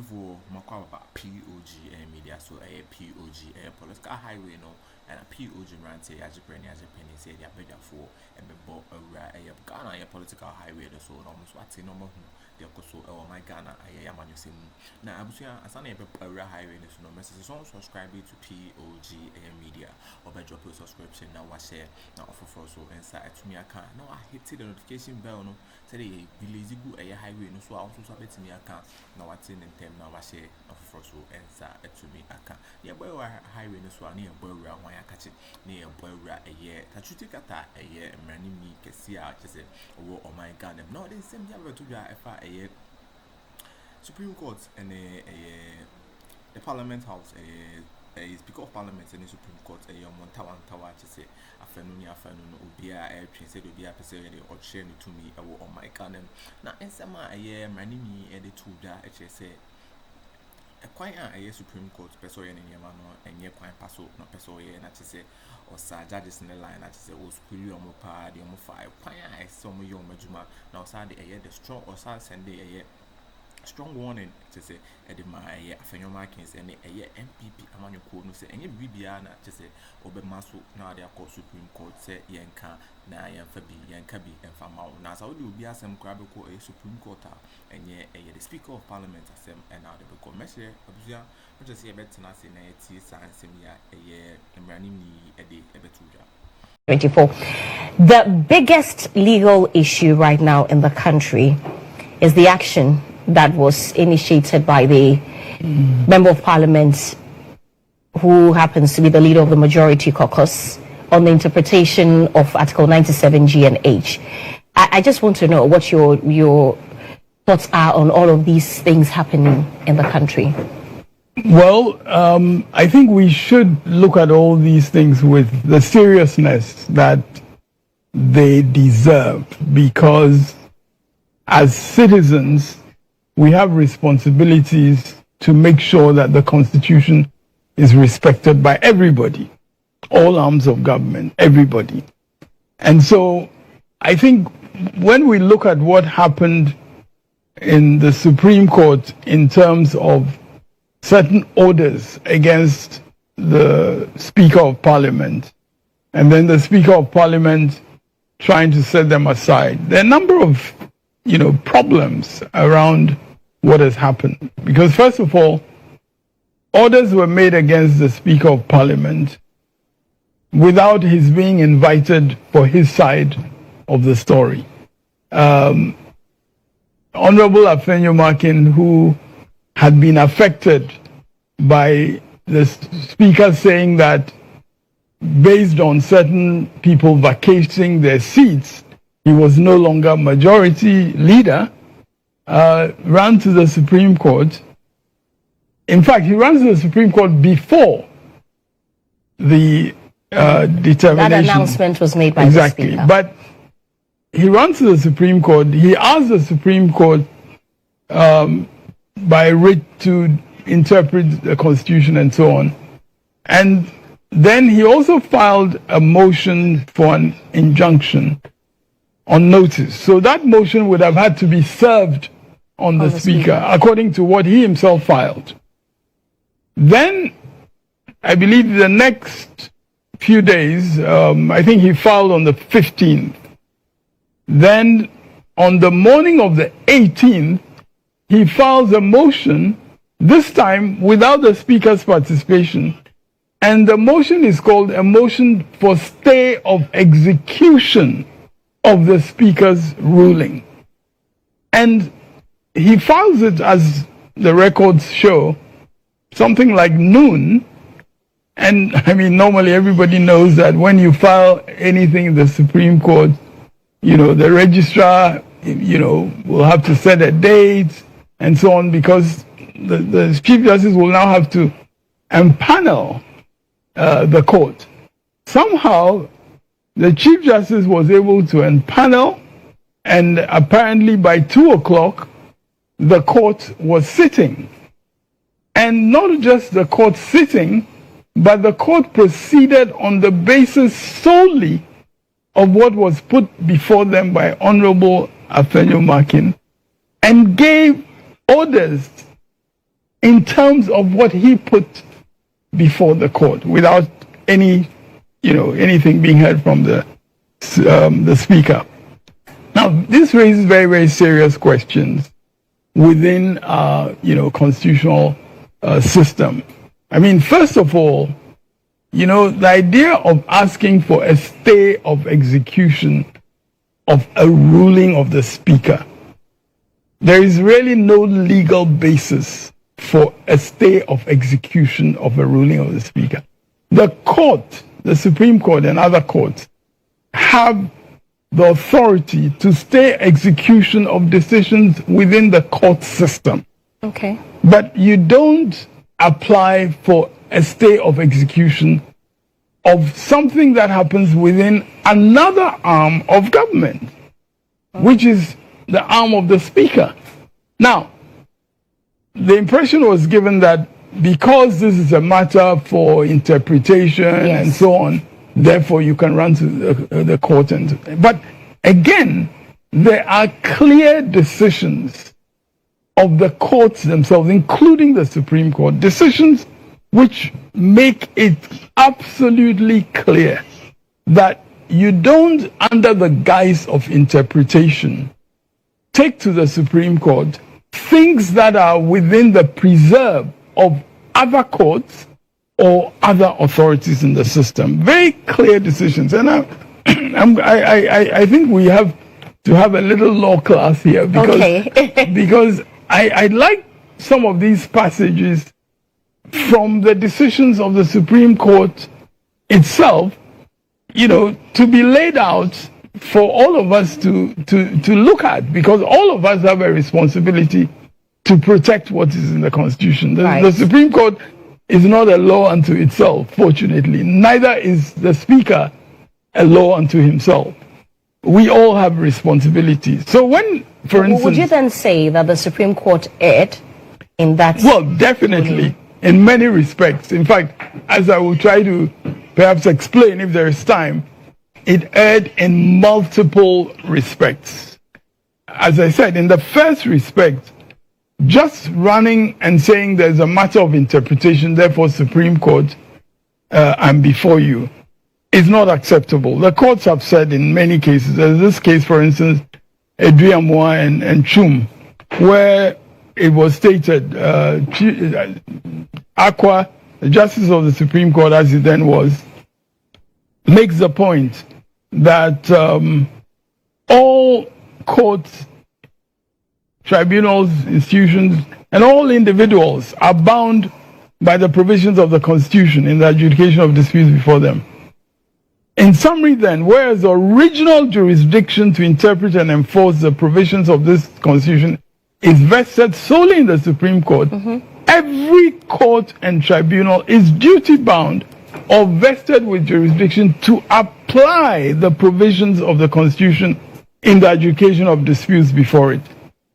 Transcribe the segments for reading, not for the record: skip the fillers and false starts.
for Makwa POG Media, so a POG political highway no, and a POG rant say as a penny say they are better for and be bought a Ghana a political highway so almost what's in normal they so my Ghana I am on the same now as an a highway no message on subscribe to POG Media or by drop your subscription now I share now offer for so inside to me account now I hit the notification bell no say they release go a highway no so I also submit to me account now what's in them now I share offer for so inside to me account yeah boy highway no so near boy around why I catch it near boy a year that you take a year and many me can see out just say oh my God no they same year to drive a Supreme Court and the Parliament House a Speaker of Parliament and the Supreme Court a Montawan Tower to say afternoon Ubia a say to be a person or share to me oh my God now in some a year many me and the two that say a quite a Supreme Court person in Yamano and yet quite pass no person and I say or judges in the line I say oh school you pa the 5 quite I saw me your majuma now sad the strong or sad send a strong warning to say edema A.Mǎrkin and a MPP among your code no say any Bibiana to say Obemasu now they are called Supreme Court say Yanka na Yanfabi Yankabi and Famau now so do be some crabco a Supreme Court and the Speaker of Parliament as them and now they become measure observe what just say better na say na eti science a year and running a day a betuja 24. The biggest legal issue right now in the country is the action that was initiated by the Member of Parliament who happens to be the leader of the Majority Caucus on the interpretation of Article 97G and H. I just want to know what your thoughts are on all of these things happening in the country. Well, I think we should look at all these things with the seriousness that they deserve, because as citizens, we have responsibilities to make sure that the Constitution is respected by everybody, all arms of government, everybody. And so I think when we look at what happened in the Supreme Court in terms of certain orders against the Speaker of Parliament, and then the Speaker of Parliament trying to set them aside, there are a number of problems around what has happened. Because first of all, orders were made against the Speaker of Parliament without his being invited for his side of the story. Honorable A.Mǎrkin, who had been affected by the Speaker saying that based on certain people vacating their seats, he was no longer majority leader, ran to the Supreme Court. In fact, he ran to the Supreme Court before the determination. That announcement was made by exactly. the Speaker. But he ran to the Supreme Court. He asked the Supreme Court by writ to interpret the Constitution and so on. And then he also filed a motion for an injunction on notice. So that motion would have had to be served on the Speaker, according to what he himself filed. Then, I believe the next few days, I think he filed on the 15th. Then, on the morning of the 18th, he files a motion, this time without the Speaker's participation. And the motion is called a motion for stay of execution of the Speaker's ruling. And he files it, as the records show, something like noon. And I mean, normally everybody knows that when you file anything in the Supreme Court, the registrar, will have to set a date and so on, because the Chief Justice will now have to empanel the court. Somehow, the Chief Justice was able to empanel, and apparently by 2 o'clock, the court was sitting. And not just the court sitting, but the court proceeded on the basis solely of what was put before them by Honorable A.Mǎrkin, and gave orders in terms of what he put before the court, without any, anything being heard from the speaker. Now, this raises very, very serious questions within our, constitutional system. I mean, first of all, the idea of asking for a stay of execution of a ruling of the speaker, there is really no legal basis for a stay of execution of a ruling of the speaker. The court, the Supreme Court and other courts, have the authority to stay execution of decisions within the court system. Okay. But you don't apply for a stay of execution of something that happens within another arm of government, which is the arm of the speaker. Now, the impression was given that because this is a matter for interpretation and so on, therefore you can run to the court. But again, there are clear decisions of the courts themselves, including the Supreme Court, decisions which make it absolutely clear that you don't, under the guise of interpretation, take to the Supreme Court things that are within the preserve of other courts or other authorities in the system. Very clear decisions. And I think we have to have a little law class here because, because I like some of these passages from the decisions of the Supreme Court itself, to be laid out for all of us to look at, because all of us have a responsibility to protect what is in the Constitution. The Supreme Court is not a law unto itself, fortunately. Neither is the Speaker a law unto himself. We all have responsibilities. So when, for instance... Would you then say that the Supreme Court erred in that? Well, definitely, in many respects. In fact, as I will try to perhaps explain if there is time, it erred in multiple respects. As I said, in the first respect, just running and saying there's a matter of interpretation, therefore Supreme Court, I'm before you, is not acceptable. The courts have said in many cases, there's this case, for instance, Edriamwa and Chum, where it was stated, Aqua, the Justice of the Supreme Court, as he then was, makes the point that all courts, tribunals, institutions, and all individuals are bound by the provisions of the Constitution in the adjudication of disputes before them. In summary then, whereas the original jurisdiction to interpret and enforce the provisions of this Constitution is vested solely in the Supreme Court, every court and tribunal is duty-bound or vested with jurisdiction to apply the provisions of the Constitution in the adjudication of disputes before it.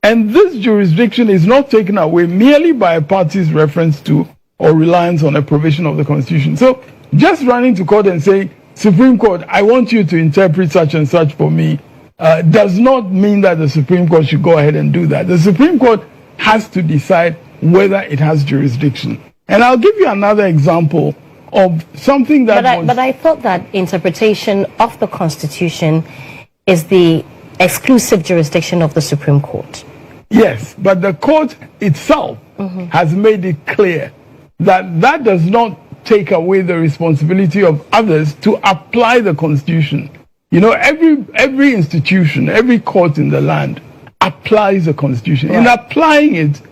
And this jurisdiction is not taken away merely by a party's reference to or reliance on a provision of the Constitution. So just running to court and saying, Supreme Court, I want you to interpret such and such for me, does not mean that the Supreme Court should go ahead and do that. The Supreme Court has to decide whether it has jurisdiction. And I'll give you another example of something that But I thought that interpretation of the Constitution is the exclusive jurisdiction of the Supreme Court. Yes, but the court itself has made it clear that that does not take away the responsibility of others to apply the Constitution. Every institution, every court in the land applies the Constitution. In applying it,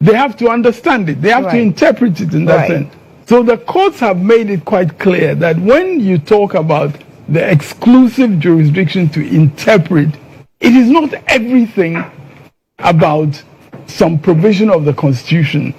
they have to understand it. They have to interpret it in that sense. So the courts have made it quite clear that when you talk about the exclusive jurisdiction to interpret, it is not everything about some provision of the Constitution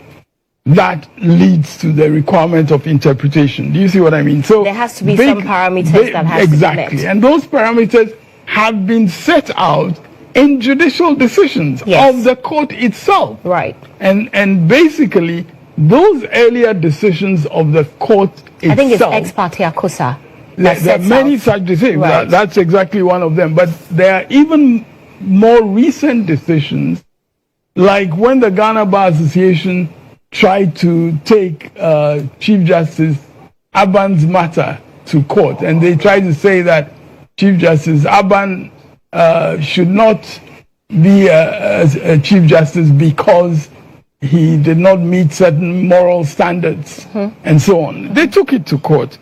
that leads to the requirement of interpretation. Do you see what I mean? So there has to be some parameters that has exactly, to be met. and those parameters have been set out in judicial decisions of the court itself. Right. And basically, those earlier decisions of the court itself. I think it's ex parte accusa. There are many such decisions. That's exactly one of them. But there are even more recent decisions, like when the Ghana Bar Association tried to take Chief Justice Aban's matter to court, and they tried to say that Chief Justice Aban should not be a Chief Justice because he did not meet certain moral standards and so on. They took it to court.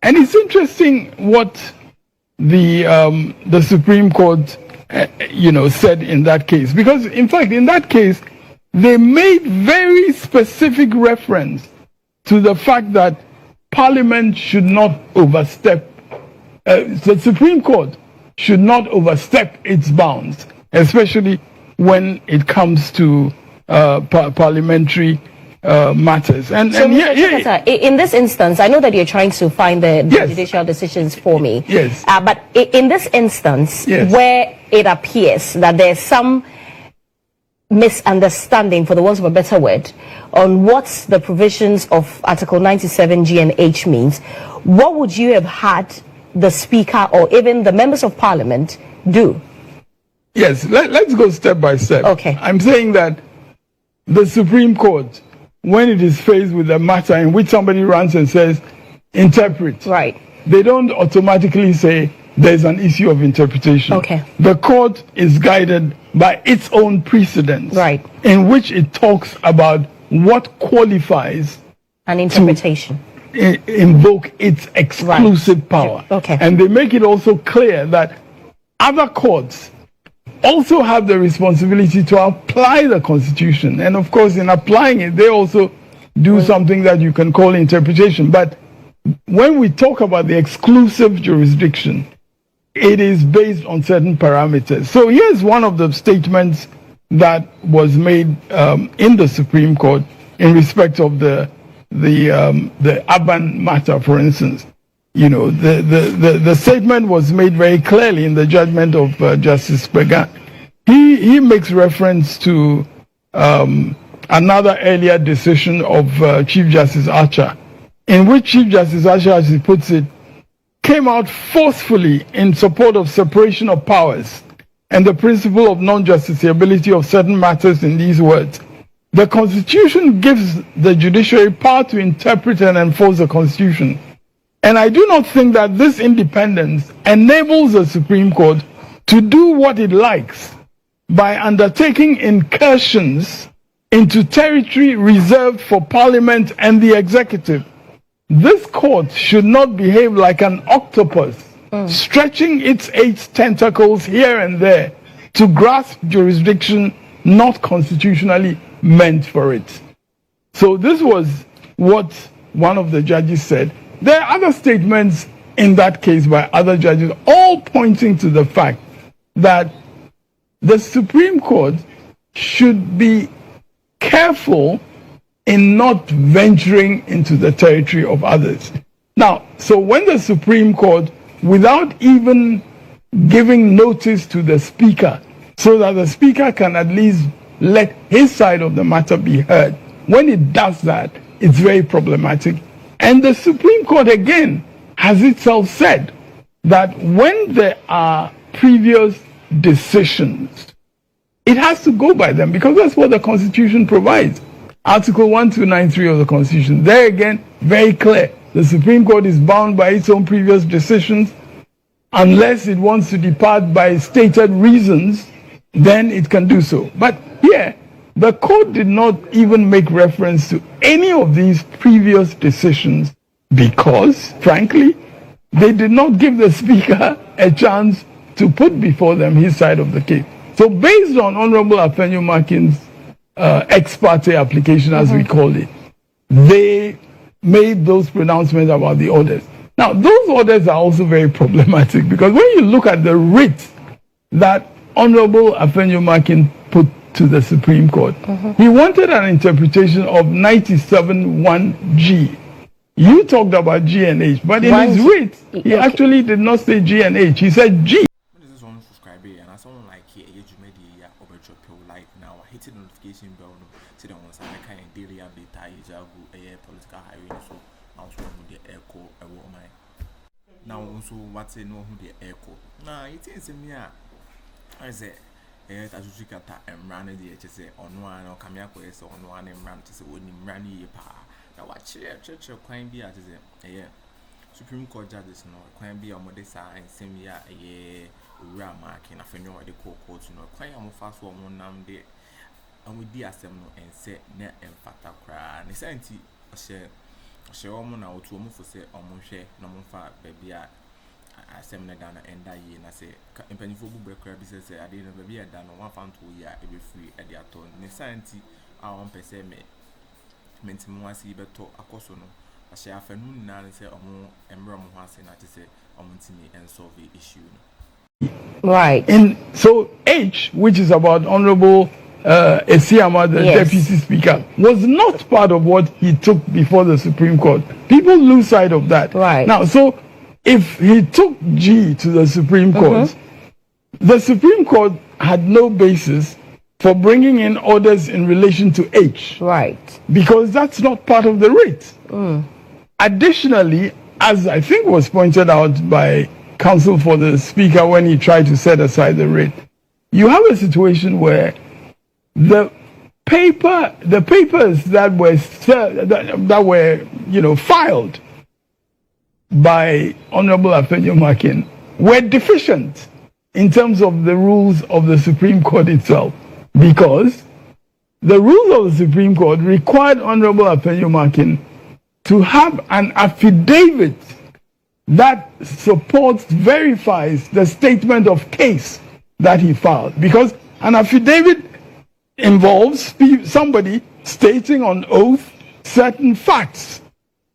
And it's interesting what the Supreme Court said in that case, because in fact in that case they made very specific reference to the fact that Parliament should not overstep, the Supreme Court should not overstep its bounds, especially when it comes to parliamentary matters. And in this instance, I know that you're trying to find the judicial decisions for me. Yes. But in this instance, where it appears that there's some misunderstanding, for the want of a better word, on what the provisions of Article 97 G and H means, what would you have had the Speaker or even the members of Parliament do? Yes, let's go step by step. Okay. I'm saying that the Supreme Court, when it is faced with a matter in which somebody runs and says, interpret, right, they don't automatically say there's an issue of interpretation. Okay. The court is guided by its own precedents, right, in which it talks about what qualifies an interpretation to invoke its exclusive power. Okay. And they make it also clear that other courts also have the responsibility to apply the Constitution. And of course, in applying it, they also do something that you can call interpretation. But when we talk about the exclusive jurisdiction, it is based on certain parameters. So here's one of the statements that was made in the Supreme Court in respect of the Aban matter, for instance. The statement was made very clearly in the judgment of Justice Bergan. He makes reference to another earlier decision of Chief Justice Archer, in which Chief Justice Archer, as he puts it, came out forcefully in support of separation of powers and the principle of non-justiciability of certain matters in these words. The Constitution gives the judiciary power to interpret and enforce the Constitution. And I do not think that this independence enables the Supreme Court to do what it likes by undertaking incursions into territory reserved for Parliament and the executive. This court should not behave like an octopus, stretching its 8 tentacles here and there to grasp jurisdiction not constitutionally meant for it. So this was what one of the judges said. There are other statements in that case by other judges, all pointing to the fact that the Supreme Court should be careful in not venturing into the territory of others. Now, so when the Supreme Court, without even giving notice to the Speaker, so that the Speaker can at least let his side of the matter be heard, when it does that, it's very problematic. And the Supreme Court, again, has itself said that when there are previous decisions, it has to go by them, because that's what the Constitution provides. Article 1293 of the Constitution, there again, very clear. The Supreme Court is bound by its own previous decisions. Unless it wants to depart by stated reasons, then it can do so. But here, the court did not even make reference to any of these previous decisions because, frankly, they did not give the Speaker a chance to put before them his side of the case. So based on Honorable A.Mǎrkin's ex parte application, as we call it, they made those pronouncements about the orders. Now, those orders are also very problematic because when you look at the writ that Honorable A.Mǎrkin put to the Supreme Court, he wanted an interpretation of 97(1)G. You talked about G and H, but in his writ, he actually did not say G and H. He said G. This is on subscribe and as someone like here, Age Media, Objections, like now, I hit the notification bell. See the ones I kind of daily update. I political highway, so I was with the echo. I will my now also what's no who the echo. Now it is in me. I say Tsǎtsu kata Emran the say on one or Kamiako is on one Emran to say when Imran pa. Now what church or quite be at a Supreme Court judges no quite be on Modessa and same year a year A.Mǎrkin after no the court no quite a fast one nam day and we deassembly and say net and fata cry and essentially she almost now to move for say almost share no more fat baby I send them down and die and I say in penny for book crab says I didn't baby I done one found 2 year every free at the aton necessity I want per se me meant more see better a cosono I share afternoon now and say Angr once and I say me and solve the issue. Right. And so H, which is about Honorable Esiama, the Deputy Speaker, was not part of what he took before the Supreme Court. People lose sight of that. Right. Now, so if he took G to the Supreme Court, the Supreme Court had no basis for bringing in orders in relation to H. Right. Because that's not part of the writ. Additionally, as I think was pointed out by counsel for the Speaker when he tried to set aside the writ, you have a situation where the papers that were filed by Honorable A.Mǎrkin were deficient in terms of the rules of the Supreme Court itself, because the rules of the Supreme Court required Honorable A.Mǎrkin to have an affidavit that verifies the statement of case that he filed, because an affidavit involves somebody stating on oath certain facts,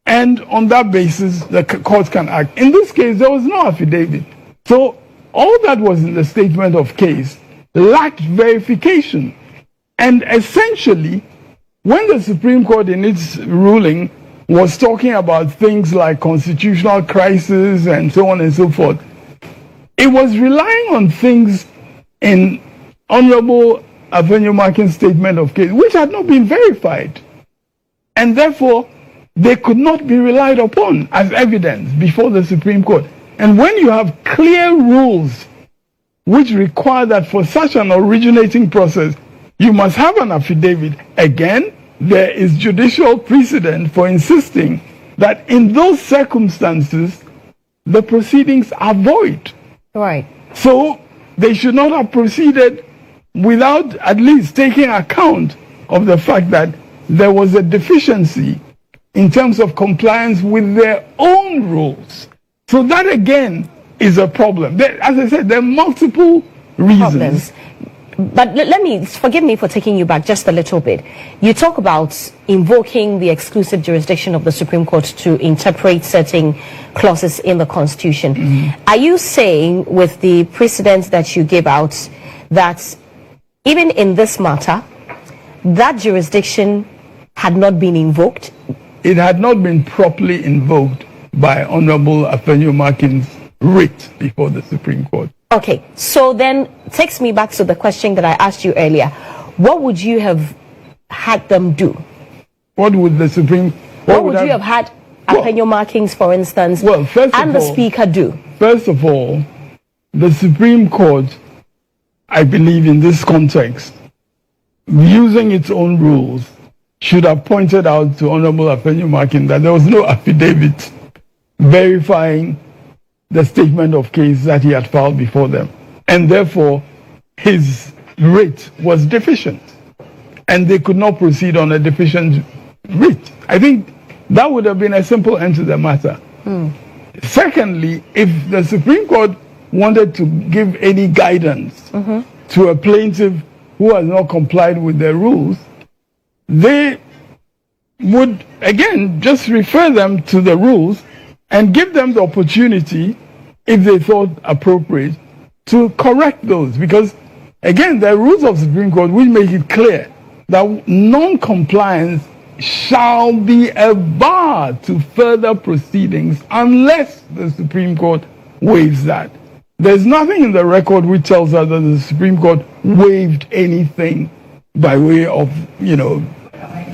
and on that basis the court can act. In this case, there was no affidavit, so all that was in the statement of case lacked verification. And essentially, when the Supreme Court in its ruling was talking about things like constitutional crisis and so on and so forth, it was relying on things in Honorable A.Mǎrkin's statement of case which had not been verified, and therefore they could not be relied upon as evidence before the Supreme Court. And when you have clear rules which require that for such an originating process you must have an affidavit, again, there is judicial precedent for insisting that in those circumstances the proceedings are void. Right. So they should not have proceeded without at least taking account of the fact that there was a deficiency in terms of compliance with their own rules. So that again is a problem. As I said, there are multiple reasons. But forgive me for taking you back just a little bit. You talk about invoking the exclusive jurisdiction of the Supreme Court to interpret certain clauses in the Constitution. Are you saying, with the precedents that you give out, that even in this matter, that jurisdiction had not been invoked? It had not been properly invoked by Honorable A.Mǎrkin's writ before the Supreme Court. Okay, so then takes me back to the question that I asked you earlier. What would you have had them do? What would the Supreme... What would you have had A.Mǎrkin's, for instance, and the Speaker do? First of all, the Supreme Court, I believe in this context, using its own rules, should have pointed out to Honorable A.Mǎrkin that there was no affidavit verifying the statement of case that he had filed before them, and therefore his writ was deficient, and they could not proceed on a deficient writ. I think that would have been a simple end to the matter. Secondly, if the Supreme Court wanted to give any guidance to a plaintiff who has not complied with their rules, they would again just refer them to the rules and give them the opportunity, if they thought appropriate, to correct those. Because, again, the rules of the Supreme Court will make it clear that non-compliance shall be a bar to further proceedings unless the Supreme Court waives that. There's nothing in the record which tells us that the Supreme Court waived anything by way of,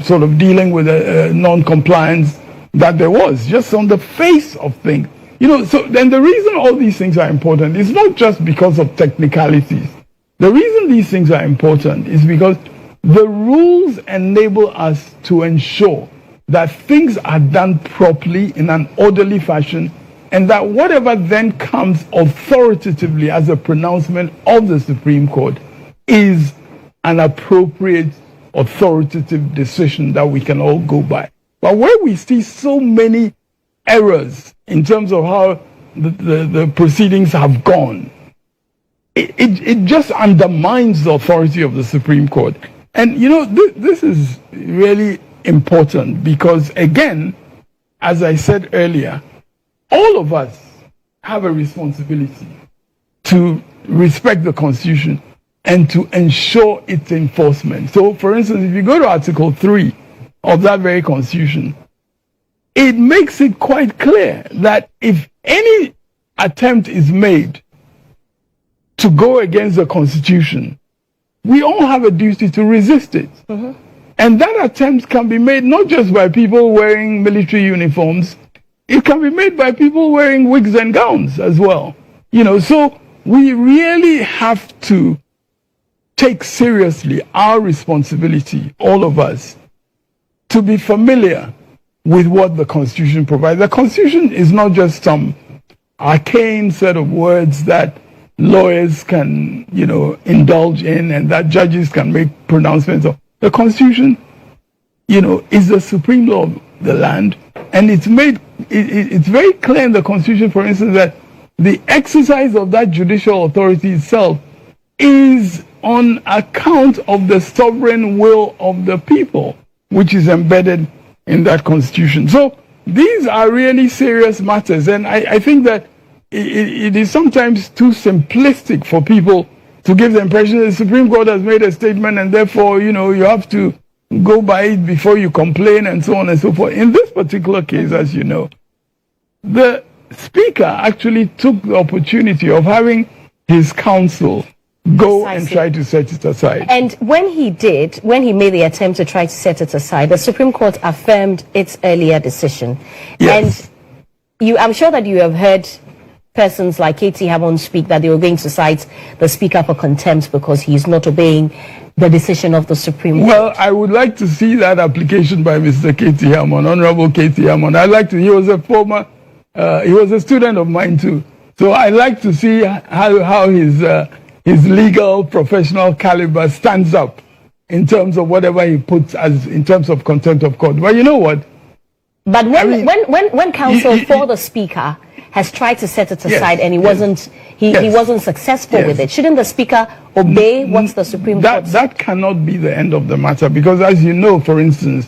sort of dealing with a non-compliance that there was, just on the face of things. So then the reason all these things are important is not just because of technicalities. The reason these things are important is because the rules enable us to ensure that things are done properly in an orderly fashion, and that whatever then comes authoritatively as a pronouncement of the Supreme Court is an appropriate authoritative decision that we can all go by. But where we see so many errors in terms of how the proceedings have gone, it just undermines the authority of the Supreme Court. And this is really important because, again, as I said earlier, all of us have a responsibility to respect the Constitution and to ensure its enforcement. So, for instance, if you go to Article 3 of that very Constitution, it makes it quite clear that if any attempt is made to go against the Constitution, we all have a duty to resist it. Mm-hmm. And that attempt can be made not just by people wearing military uniforms, it can be made by people wearing wigs and gowns as well. So we really have to take seriously our responsibility, all of us, to be familiar with what the Constitution provides. The Constitution is not just some arcane set of words that lawyers can, indulge in and that judges can make pronouncements of. The Constitution, is the supreme law of the land, and it's very clear in the Constitution, for instance, that the exercise of that judicial authority itself is on account of the sovereign will of the people, which is embedded in that Constitution. So these are really serious matters, and I think that it is sometimes too simplistic for people to give the impression that the Supreme Court has made a statement and therefore, you have to go by it before you complain and so on and so forth. In this particular case, as you know, the Speaker actually took the opportunity of having his counsel go and try to set it aside. And when he made the attempt to try to set it aside, the Supreme Court affirmed its earlier decision. Yes. And I'm sure that you have heard persons like K.T. Hammond speak that they were going to cite the Speaker for contempt because he is not obeying the decision of the Supreme Court. Well, I would like to see that application by Mr. K.T. Hammond, Honorable K.T. Hammond. He was a student of mine too. So I'd like to see how his legal professional caliber stands up in terms of whatever he puts as in terms of contempt of court. But you know what? But when counsel for the Speaker has tried to set it aside, and he wasn't successful with it, shouldn't the Speaker obey what the Supreme Court said? That cannot be the end of the matter, because as you know, for instance,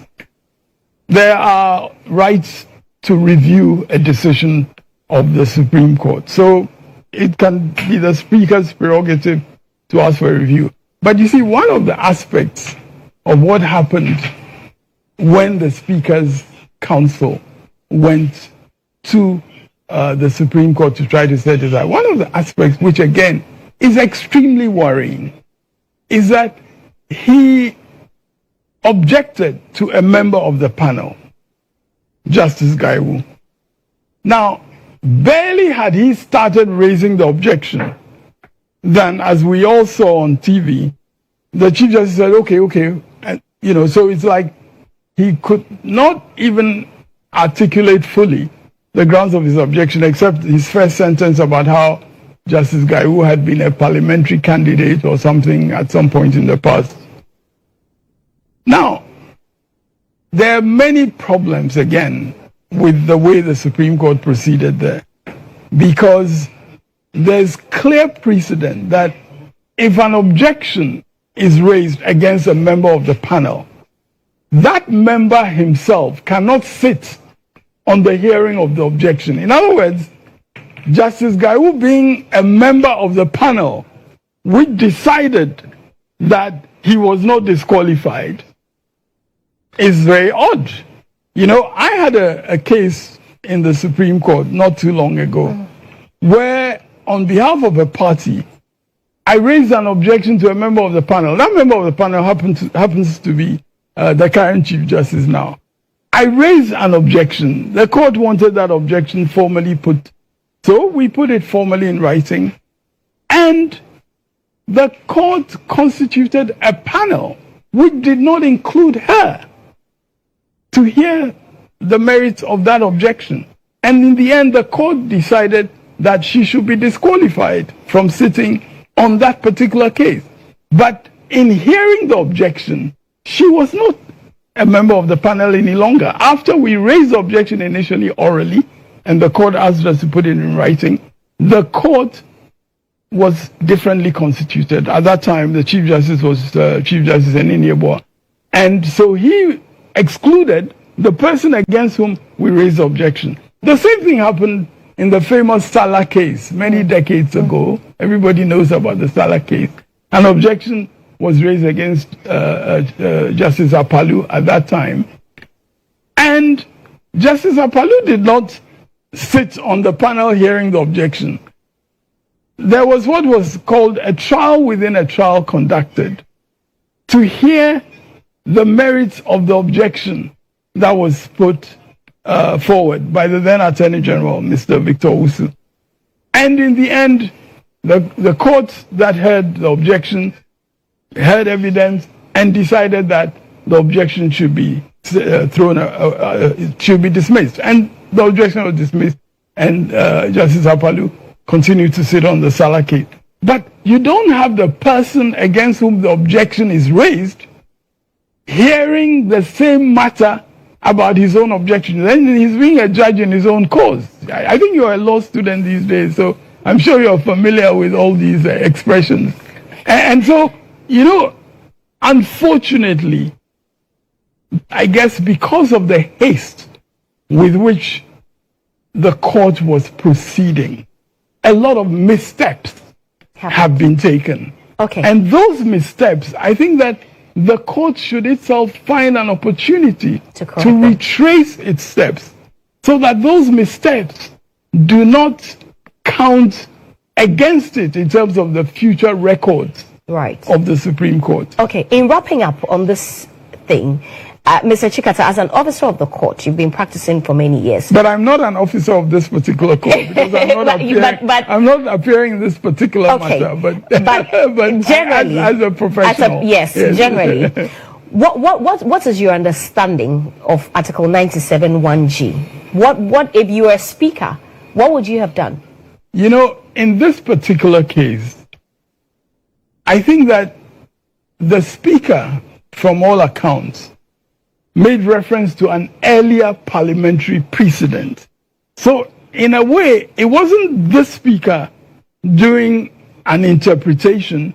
there are rights to review a decision of the Supreme Court. So it can be the Speaker's prerogative to ask for a review. But you see, one of the aspects of what happened when the Speaker's counsel went to the Supreme Court to try to set it aside, one of the aspects which again is extremely worrying is that he objected to a member of the panel, Justice Gaiwu. Now, barely had he started raising the objection than, as we all saw on TV, the Chief Justice said, okay, and, so it's like he could not even articulate fully the grounds of his objection, except his first sentence about how Justice Gaiwu had been a parliamentary candidate or something at some point in the past. Now, there are many problems, again, with the way the Supreme Court proceeded there, because there's clear precedent that if an objection is raised against a member of the panel, that member himself cannot sit on the hearing of the objection. In other words, Justice Gaiwu, being a member of the panel which decided that he was not disqualified, is very odd. I had a case in the Supreme Court not too long ago where, on behalf of a party, I raised an objection to a member of the panel. That member of the panel happens to be the current Chief Justice now. I raised an objection. The court wanted that objection formally put. So we put it formally in writing. And the court constituted a panel which did not include her to hear the merits of that objection. And in the end, the court decided that she should be disqualified from sitting on that particular case. But in hearing the objection, she was not a member of the panel any longer. After we raised the objection initially orally, and the court asked us to put it in writing, the court was differently constituted. At that time, the Chief Justice was Chief Justice Eninyeboah. And so he excluded the person against whom we raised the objection. The same thing happened in the famous Salah case many decades ago. Everybody knows about the Salah case. An objection was raised against Justice Apalu at that time. And Justice Apalu did not sit on the panel hearing the objection. There was what was called a trial within a trial conducted to hear the merits of the objection that was put forward by the then Attorney General, Mr. Victor Usu. And in the end, the court that heard the objection heard evidence and decided that the objection should be should be dismissed. And the objection was dismissed, and Justice Apalu continued to sit on the Salah case. But you don't have the person against whom the objection is raised hearing the same matter about his own objection. Then he's being a judge in his own cause. I think you're a law student these days, so I'm sure you're familiar with all these expressions. And so, you know, unfortunately, I guess because of the haste with which the court was proceeding, a lot of missteps have been taken. Okay. And those missteps, I think that the court should itself find an opportunity to retrace its steps so that those missteps do not count against it in terms of the future records of the Supreme Court. Okay, in wrapping up on this thing, Mr. Chikata, as an officer of the court, you've been practicing for many years. But I'm not an officer of this particular court because I'm not appearing in this particular matter. But generally, as a professional, yes, generally. What is your understanding of Article 97(1)(g)? What if you were a speaker? What would you have done? You know, in this particular case, I think that the speaker, from all accounts, made reference to an earlier parliamentary precedent. So, in a way, it wasn't the speaker doing an interpretation,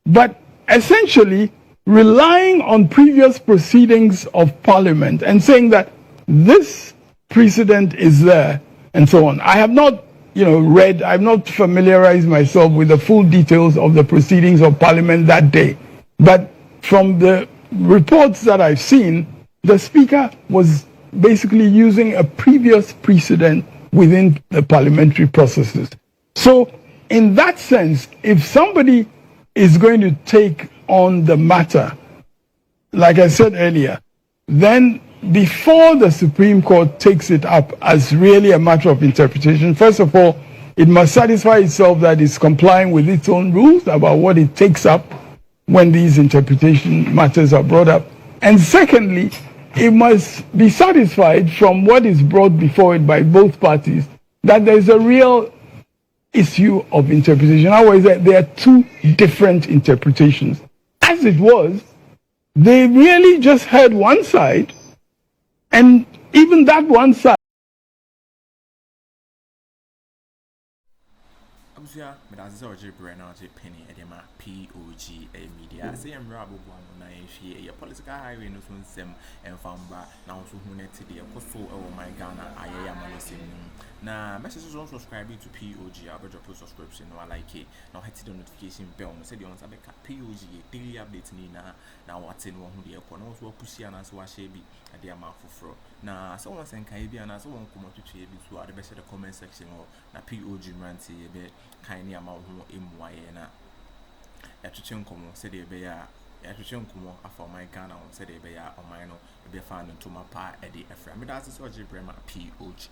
but essentially relying on previous proceedings of parliament and saying that this precedent is there and so on. I have not, I've not familiarized myself with the full details of the proceedings of parliament that day. But from the reports that I've seen, the speaker was basically using a previous precedent within the parliamentary processes. So, in that sense, if somebody is going to take on the matter, like I said earlier, then before the Supreme Court takes it up as really a matter of interpretation, first of all, it must satisfy itself that it's complying with its own rules about what it takes up when these interpretation matters are brought up. And secondly, it must be satisfied from what is brought before it by both parties that there's a real issue of interpretation. In other words, there are two different interpretations. As it was, they really just heard one side, and even that one side. POG Media. Say I'm Rabu na a political highway no some and found now so who net today Akuffo my Ghana ayama listening. Na messages on subscribing to POG I'll drop a subscription or like it. Now hit the notification bell. Say the on POG daily updates now what's in one who the economy was pushing and as was be a dear mouth for na someone saying Caribbean as one come to trade to the best of the comment section or na POG Ranty a bit kindly amount who in na Yatuchenkomo said they be a Yatuchenkomo for my Ghana said they be a or mine or be a fan to my pa Eddie Ephraim. That's what you bring POG.